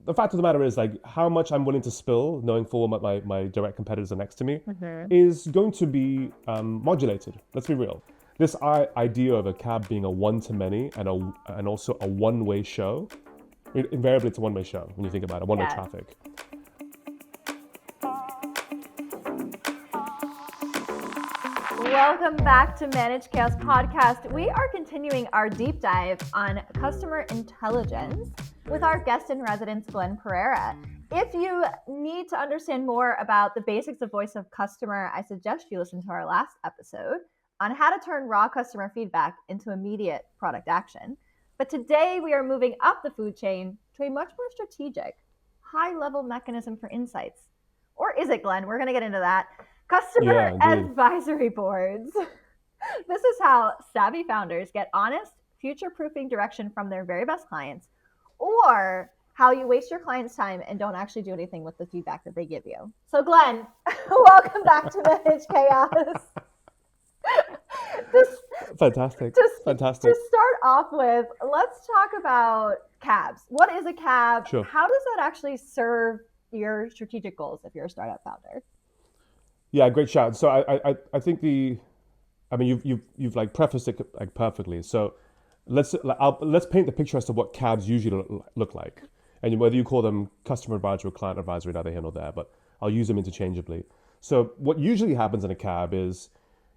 the fact of the matter is like how much I'm willing to spill, knowing full well my direct competitors are next to me, Mm-hmm. is going to be modulated. Let's be real. This idea of a cab being a one to many and also a one way show, invariably it's a one way show when you think about it, one way Yes. traffic. Welcome back to Manage Chaos Podcast. We are continuing our deep dive on customer intelligence with our guest in residence, Glenn Perera. If you need to understand more about the basics of voice of customer, I suggest you listen to our last episode on how to turn raw customer feedback into immediate product action. But today we are moving up the food chain to a much more strategic, high-level mechanism for insights. Or is it, Glenn? We're going to get into that. Customer Yeah, indeed. advisory boards. This is how savvy founders get honest, future-proofing direction from their very best clients, or how you waste your clients' time and don't actually do anything with the feedback that they give you. So, Glenn, welcome back to Manage Chaos. Just, Fantastic. to Fantastic. start off with, let's talk about cabs. What is a cab? Sure. How does that actually serve your strategic goals if you're a startup founder? Yeah, great shout. So I think I mean you've like prefaced it like perfectly. So let's paint the picture as to what cabs usually look like, and whether you call them customer advisory or client advisory, neither here nor there. But I'll use them interchangeably. So what usually happens in a cab is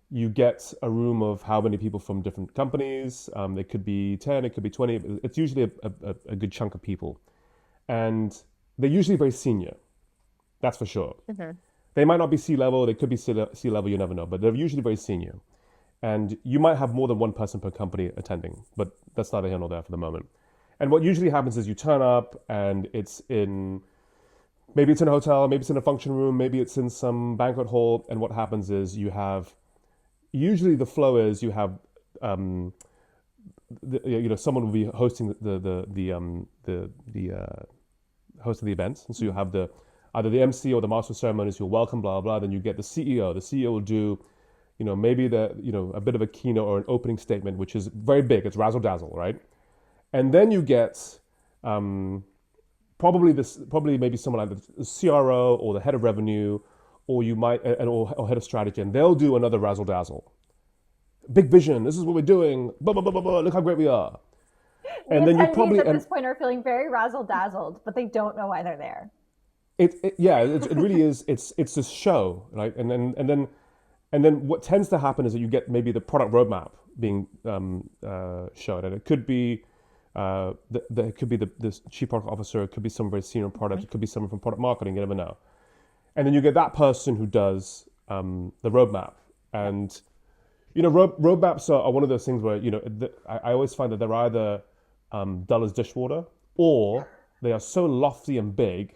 you get a room of how many people from different companies. It could be 10, it could be 20. It's usually a good chunk of people, and they're usually very senior. That's for sure. Mm-hmm. They might not be C-level, they could be C-level, you never know, but they're usually very senior. And you might have more than one person per company attending, but that's neither here nor there for the moment. And what usually happens is you turn up and maybe it's in a hotel, maybe it's in a function room, maybe it's in some banquet hall. And what happens is usually the flow is you have, someone will be hosting the host of the event. And so you have either the MC or the master of ceremonies who'll welcome, blah, blah, then you get the CEO. The CEO will do, maybe a bit of a keynote or an opening statement, which is very big. It's Razzle Dazzle, right? And then you get probably maybe someone like the CRO or the head of revenue, or you might, or head of strategy, and they'll do another Razzle Dazzle. Big vision, this is what we're doing, blah, blah, blah, blah, blah, look how great we are. The And then you attendees at and this point are feeling very razzle dazzled, but they don't know why they're there. it really is. It's this show, right? And then what tends to happen is that you get maybe the product roadmap being shown, and it could be it could be the chief product officer, it could be some very senior product, it could be someone from product marketing. You never know. And then you get that person who does the roadmap, and roadmaps are one of those things where I always find that they're either dull as dishwater, or they are so lofty and big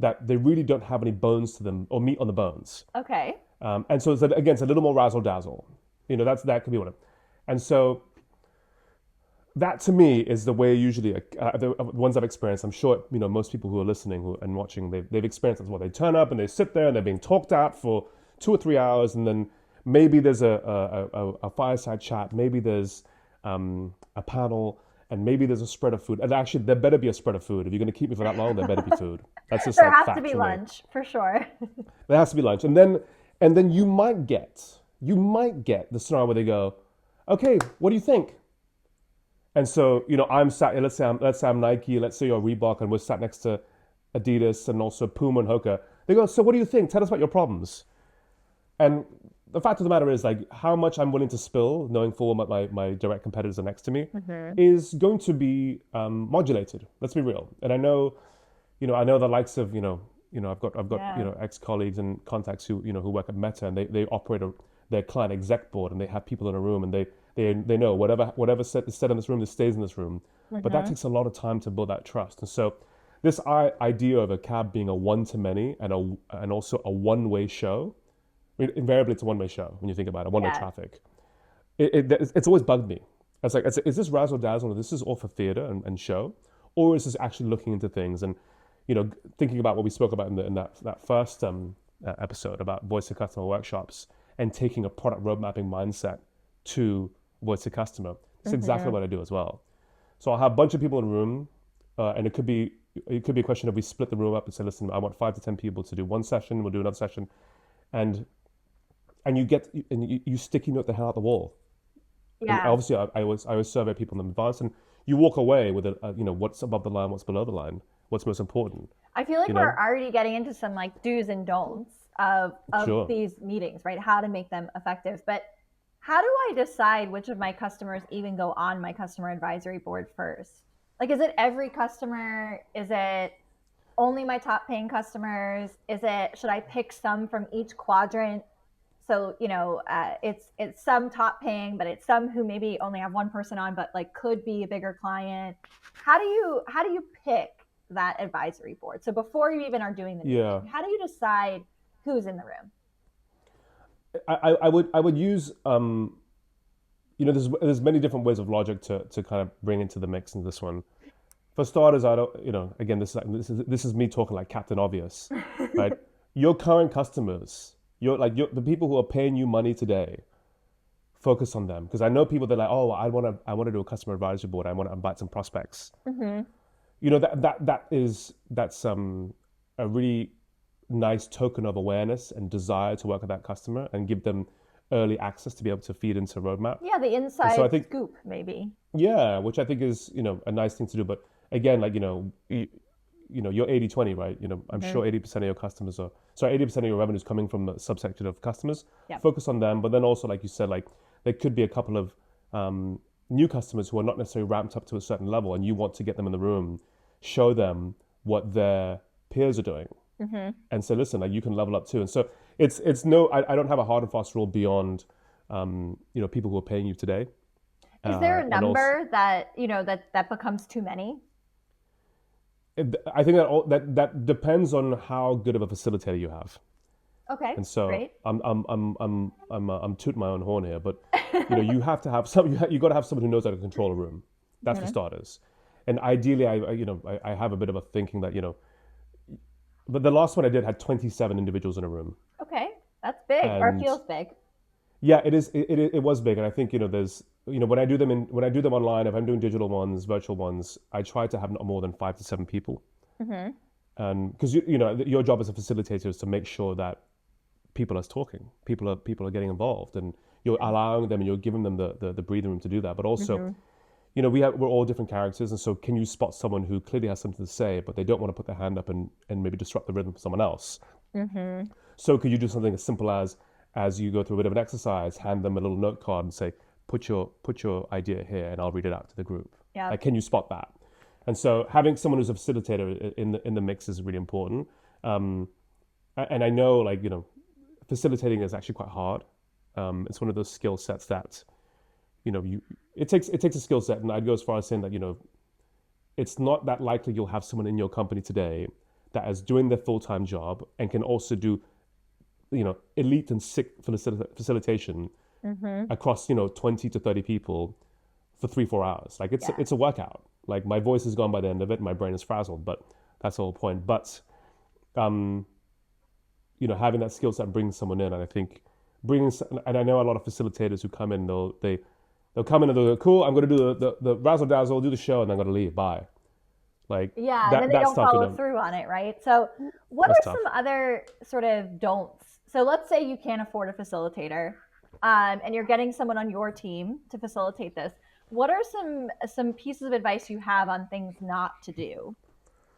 that they really don't have any bones to them or meat on the bones. Okay. And so it's a little more razzle dazzle. That could be one of them. And so that to me is the way usually the ones I've experienced. I'm sure most people who are listening and watching, they've experienced as well. They turn up and they sit there and they're being talked at for 2 or 3 hours, and then maybe there's a fireside chat, maybe there's a panel, and maybe there's a spread of food. And actually, there better be a spread of food. If you're going to keep me for that long, there better be food. That's just There like has to be factually. lunch for sure. There has to be lunch, and then you might get the scenario where they go, okay, what do you think? And so I'm sat. Let's say I'm Nike. Let's say you're Reebok, and we're sat next to Adidas and also Puma and Hoka. They go, so what do you think? Tell us about your problems. And the fact of the matter is, like, how much I'm willing to spill, knowing full well my direct competitors are next to me, is going to be modulated. Let's be real. And I know the likes of I've got Yeah. ex-colleagues and contacts who work at Meta, and they operate their client exec board, and they have people in a room, and they know whatever is said in this room, this stays in this room. But that takes a lot of time to build that trust. And so this idea of a cab being a one to many and also a one-way show. Invariably, it's a one-way show when you think about it, one-way Yeah. traffic. It's always bugged me. It's like, is this razzle dazzle? This is all for theater and show, or is this actually looking into things and thinking about what we spoke about in that first episode about voice of customer workshops and taking a product road mapping mindset to voice of customer. It's exactly what I do as well. So I'll have a bunch of people in a room, and it could be it could be a question of we split the room up and say, listen, I want 5 to 10 people to do one session, we'll do another session, and you sticky note the hell out the wall. And Yeah. obviously, I always survey people in advance, and you walk away with what's above the line, what's below the line, what's most important. I feel like You we're know, already getting into some like do's and don'ts of sure. these meetings, right? How to make them effective. But how do I decide which of my customers even go on my customer advisory board first? Like, is it every customer? Is it only my top paying customers? Is it, should I pick some from each quadrant? So, it's some top paying, but it's some who maybe only have one person on, but like could be a bigger client. How do you pick that advisory board? So before you even are doing the Yeah. meeting, how do you decide who's in the room? I would use there's many different ways of logic to kind of bring into the mix in this one. For starters, I don't, again, this is me talking like Captain Obvious, right? Your current customers, the people who are paying you money today, focus on them, because I know people that are like, oh, I want to do a customer advisory board, I want to invite some prospects. Mm-hmm. That's a really nice token of awareness and desire to work with that customer and give them early access to be able to feed into roadmap. Yeah, the And so I inside think, scoop, maybe. yeah, which I think is, a nice thing to do. But again, you're 80/20, right? I'm Mm-hmm. sure 80% of your customers are, sorry, 80% of your revenue is coming from a subsection of customers. Yep. Focus on them. But then also, like you said, like there could be a couple of new customers who are not necessarily ramped up to a certain level, and you want to get them in the room, show them what their peers are doing, Mm-hmm. and say, listen, like you can level up too. And so it's no, I don't have a hard and fast rule beyond, people who are paying you today. Is there a And also, number that, that becomes too many? I think that depends on how good of a facilitator you have. Okay, And so great. I'm tooting my own horn here, but you have to have you got to have someone who knows how to control a room. That's for Mm-hmm. starters. And ideally, I have a bit of a thinking that but the last one I did had 27 individuals in a room, Okay, that's big, or and feels big. yeah, it was big. And I think there's when I do them online, if I'm doing digital ones, virtual ones, I try to have not more than 5 to 7 people, Mm-hmm. and because your job as a facilitator is to make sure that people are talking, people are getting involved, and you're allowing them and you're giving them the breathing room to do that. But also, Mm-hmm. we're all different characters, and so can you spot someone who clearly has something to say, but they don't want to put their hand up and maybe disrupt the rhythm for someone else? Mm-hmm. So could you do something as simple as you go through a bit of an exercise, hand them a little note card and say, put your idea here, and I'll read it out to the group. Yeah. Like, can you spot that? And so having someone who's a facilitator in the mix is really important. And I know, facilitating is actually quite hard. It's one of those skill sets that it takes a skill set, and I'd go as far as saying that it's not that likely you'll have someone in your company today that is doing their full-time job and can also do elite and sick facilitation Mm-hmm. across 20 to 30 people for 3-4 hours. Like Yeah. it's a workout. Like my voice is gone by the end of it, my brain is frazzled, but that's the whole point. But um, having that skill set brings someone in, and I think and I know a lot of facilitators who come in, they'll come in and they'll go, cool, I'm going to do the Razzle Dazzle, do the show, and I'm going to leave. Bye. Like Yeah, and then that they that don't stuff, follow through on it, right? So, what that's are tough. some other sort of don'ts? So, let's say you can't afford a facilitator, and you're getting someone on your team to facilitate this. What are some pieces of advice you have on things not to do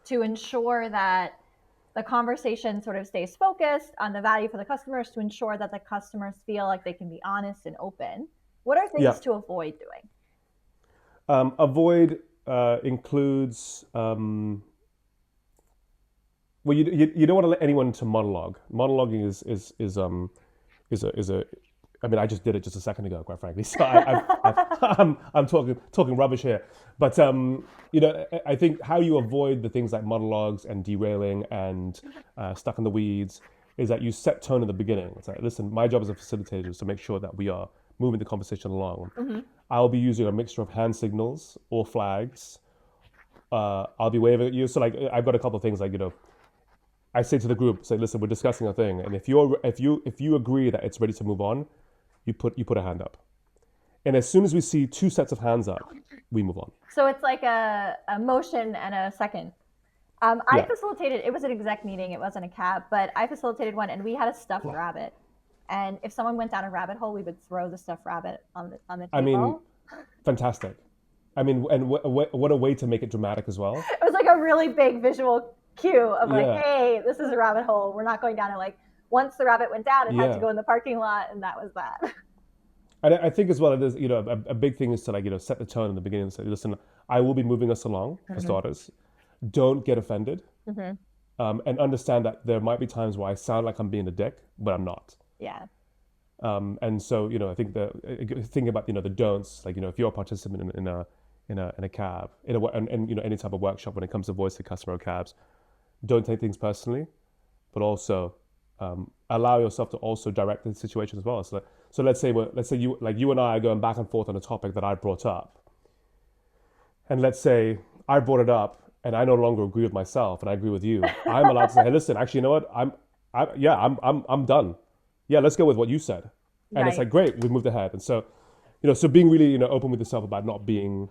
to ensure that the conversation sort of stays focused on the value for the customers, to ensure that the customers feel like they can be honest and open? What are Yeah. things to avoid doing? Avoid includes well, you don't want to let anyone to monologue. Monologuing is a I mean, I just did it just a second ago, quite frankly. So I'm talking rubbish here. But I think how you avoid the things like monologues and derailing and stuck in the weeds is that you set tone in the beginning. It's like, listen, my job as a facilitator is to make sure that we are moving the conversation along. Mm-hmm. I'll be using a mixture of hand signals or flags. I'll be waving at you. So like, I've got a couple of things like, I say to the group, say, listen, we're discussing a thing, and if you agree that it's ready to move on, you put a hand up, and as soon as we see 2 sets of hands up, we move on. So it's like a motion and a second. I Yeah. facilitated, it was an exec meeting, it wasn't a cab, but I facilitated one and we had a stuffed rabbit. And if someone went down a rabbit hole, we would throw the stuffed rabbit on the I mean, table. fantastic. I mean, and what a way to make it dramatic as well. It was like a really big visual cue of like, Yeah. hey, this is a rabbit hole. We're not going down it. Like once the rabbit went down, it had to Yeah. go in the parking lot, and that was that. And I think as well, there's, a big thing is to like, set the tone in the beginning and say, listen, I will be moving us along for starters. Don't get offended. And understand that there might be times where I sound like I'm being a dick, but I'm not. Yeah. And so, I think thinking about, the don'ts, like, if you're a participant in a cab, and any type of workshop when it comes to voice to customer or cabs, don't take things personally, but also allow yourself to also direct the situation as well. So let's say you and I are going back and forth on a topic that I brought up, and let's say I brought it up and I no longer agree with myself and I agree with you. I'm allowed to say, hey, listen, actually, you know what? I'm done. Yeah, let's go with what you said. And it's Right. like, great, we've moved ahead. And so, so being really, open with yourself about not being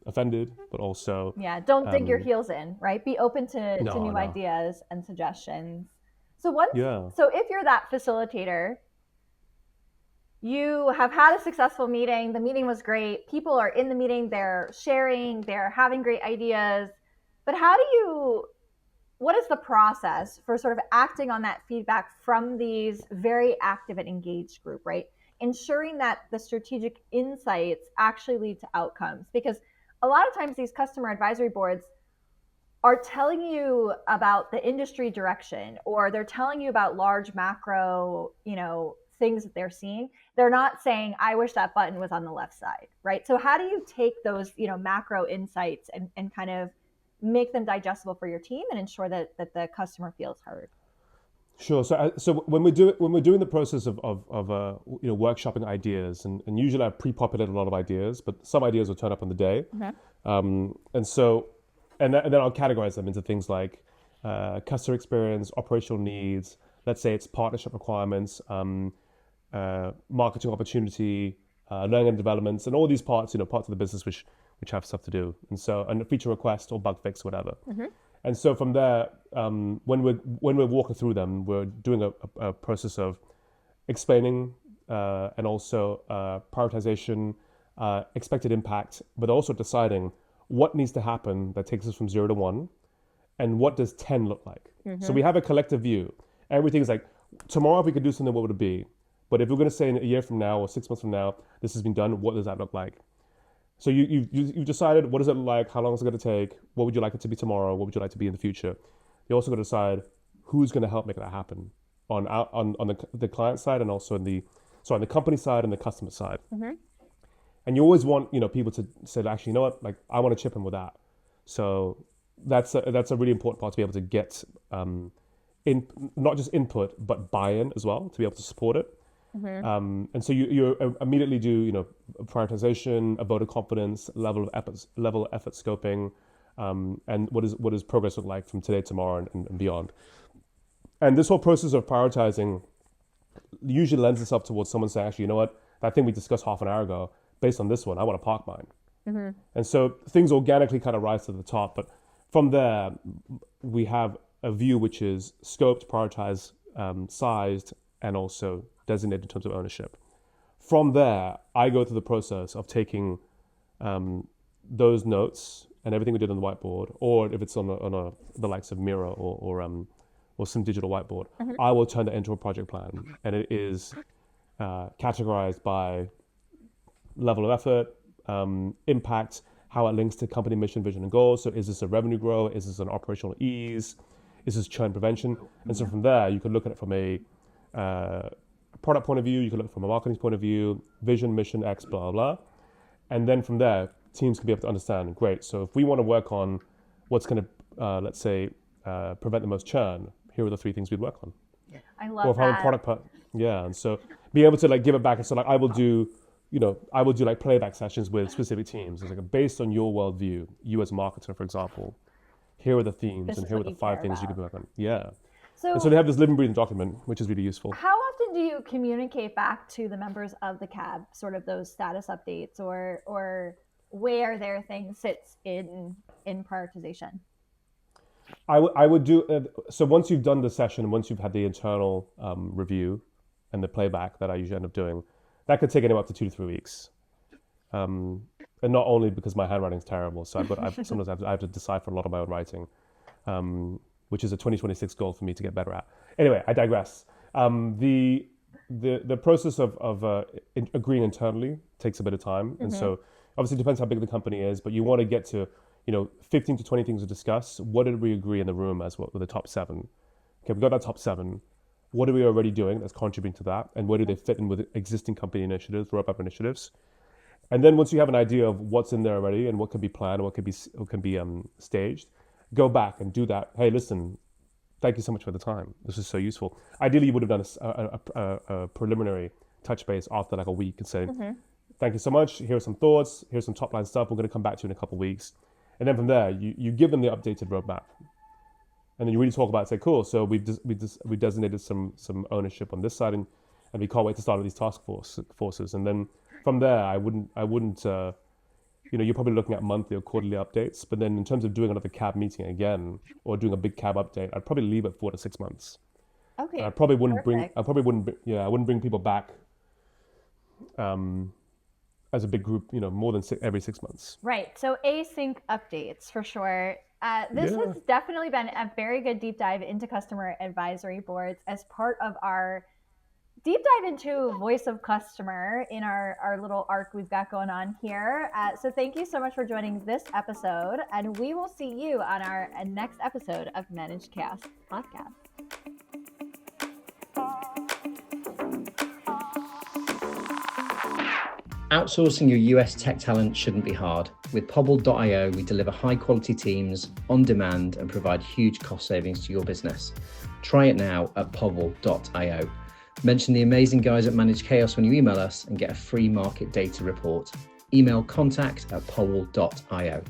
offended, but also, Yeah. Don't dig your heels in, right? Be open to no, new no. ideas and suggestions. Yeah, So if you're that facilitator, you have had a successful meeting. The meeting was great. People are in the meeting, they're sharing, they're having great ideas. But what is the process for sort of acting on that feedback from these very active and engaged group, right? Ensuring that the strategic insights actually lead to outcomes. Because a lot of times these customer advisory boards are telling you about the industry direction, or they're telling you about large macro, things that they're seeing. They're not saying, I wish that button was on the left side, right? So how do you take those, macro insights and kind of make them digestible for your team and ensure that the customer feels heard? sure. So when we're doing the process of workshopping ideas, and usually I pre-populate a lot of ideas, but some ideas will turn up on the day. And so, and then I'll categorize them into things like customer experience, operational needs. Let's say it's partnership requirements, marketing opportunity, learning and developments, and all these parts, parts of the business which have stuff to do. And a feature request or bug fix, whatever. And so from there, when we're walking through them, we're doing a process of explaining and also prioritization, expected impact, but also deciding what needs to happen that takes us from 0 to 1, and what does 10 look like. So we have a collective view. Everything's like, tomorrow if we could do something, what would it be? But if we're going to say in a year from now or 6 months from now, this has been done, what does that look like? So you've decided what does it look like, how long is it going to take, what would you like it to be tomorrow, what would you like to be in the future. You also got to decide who's going to help make that happen on the client side, and also on the company side and the customer side. And you always want people to say, actually, you know what, like I want to chip in with that. So that's a really important part, to be able to get in not just input but buy-in as well, to be able to support it. And so you immediately do prioritization, a vote of confidence, level of effort scoping, and what does progress look like from today, tomorrow, and beyond. And this whole process of prioritizing usually lends itself towards someone saying, actually, you know what, that thing we discussed half an hour ago, based on this one, I want to park mine. And so things organically kind of rise to the top. But from there, we have a view which is scoped, prioritized, sized, and also designated in terms of ownership. From there, I go through the process of taking those notes and everything we did on the whiteboard, or if it's on the likes of Miro or some digital whiteboard, I will turn that into a project plan, and it is categorized by level of effort, impact, how it links to company mission, vision, and goals. So is this a revenue growth? Is this an operational ease? Is this churn prevention? And so from there, you can look at it from a product point of view, you can look from a marketing point of view, vision, mission, X, blah, blah. And then from there, teams can be able to understand, great, so if we want to work on what's going to, let's say, prevent the most churn, here are the 3 things we'd work on. I Or love if I'm a that. product, yeah. And so be able to like give it back. And so like I will do like playback sessions with specific teams. It's like based on your worldview, you as a marketer, for example, here are the themes This and is here are what the you 5 care things you about. can work on. Yeah. So And so they have this living, breathing document, which is really useful. how often do you communicate back to the members of the cab sort of those status updates or where their thing sits in prioritization? I would do so once you've done the session, once you've had the internal review and the playback that I usually end up doing, that could take anywhere up to 2 to 3 weeks. And not only because my handwriting's terrible, so sometimes I have to decipher a lot of my own writing, which is a 2026 goal for me to get better at. Anyway, I digress. The process of agreeing internally takes a bit of time, and so obviously it depends how big the company is, but you want to get to 15 to 20 things to discuss. What did we agree in the room as what were the top 7? Okay, we got that top 7. What are we already doing that's contributing to that, and where do they fit in with existing company initiatives, roadmap initiatives? And then once you have an idea of what's in there already and what can be planned, what can be staged, go back and do that. Hey, listen, thank you so much for the time. This is so useful. Ideally, you would have done a preliminary touch base after like a week and say, thank you so much. Here are some thoughts. Here's some top line stuff. We're going to come back to you in a couple of weeks. And then from there, you give them the updated roadmap. And then you really talk about it, say, cool, so we designated some ownership on this side, and we can't wait to start with these task forces. And then from there, I wouldn't you're probably looking at monthly or quarterly updates. But then in terms of doing another CAB meeting again, or doing a big CAB update, I'd probably leave it 4 to 6 months. Okay. And I wouldn't bring people back as a big group, more than every 6 months. Right. So async updates for sure. This has definitely been a very good deep dive into customer advisory boards as part of our deep dive into voice of customer in our little arc we've got going on here. So thank you so much for joining this episode, and we will see you on our next episode of Managed Chaos Podcast. Outsourcing your US tech talent shouldn't be hard. With Pobble.io, we deliver high-quality teams on demand and provide huge cost savings to your business. Try it now at Pobble.io. Mention the amazing guys at Managed Chaos when you email us and get a free market data report. Email contact@Pobble.io.